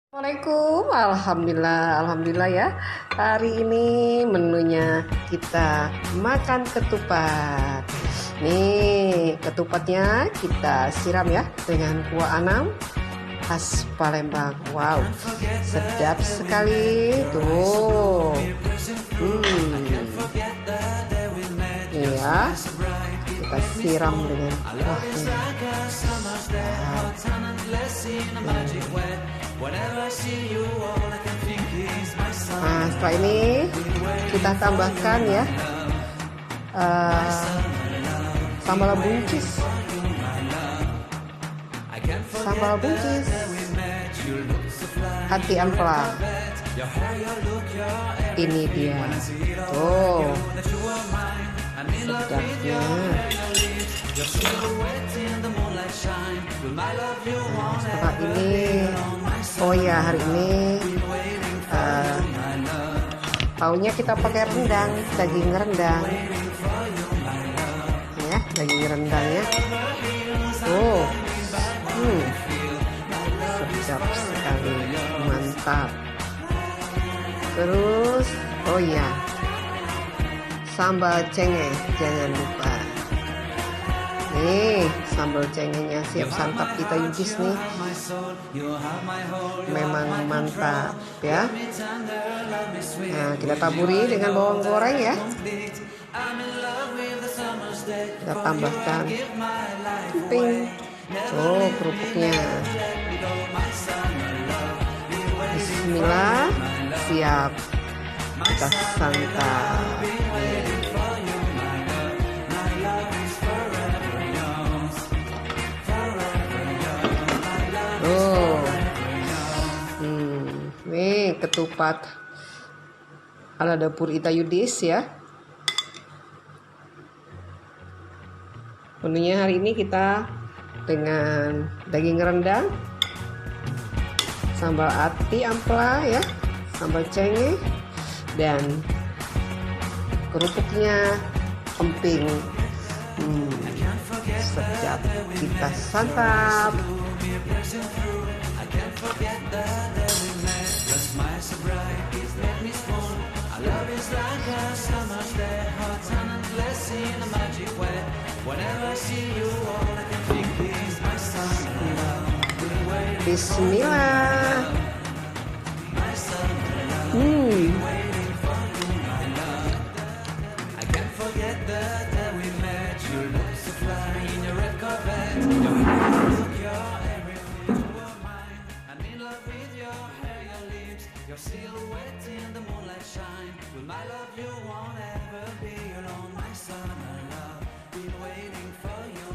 Assalamualaikum, alhamdulillah ya. Hari ini menunya kita makan ketupat. Nih, ketupatnya kita siram ya dengan kuah anam khas Palembang. Wow, sedap sekali tuh. Iya, kita siram dengan kuahnya. Nah, setelah ini kita tambahkan ya sambal buncis, hati ampela. Ini dia tuh sedapnya. Nah, setelah ini, oh ya, hari ini taunya kita pakai rendang, daging rendang ya, daging rendangnya tuh sedap sekali, mantap. Terus oh ya, sambal cengkeh jangan lupa. Nih, sambal cengkehnya siap santap kita Yudis nih. Memang mantap ya. Nah, kita taburi dengan bawang goreng ya. Kita tambahkan topping. Oh, kerupuknya. Bismillah, siap kita santap. Nih ketupat ala dapur Ita Yudis ya. Menunya hari ini kita dengan daging rendang, sambal ati ampela ya, sambal cengkeh, dan kerupuknya emping. Sedap, kita santap. Bismillah. Your silhouette in the moonlight shine. With my love you won't ever be alone. My summer love, been waiting for you.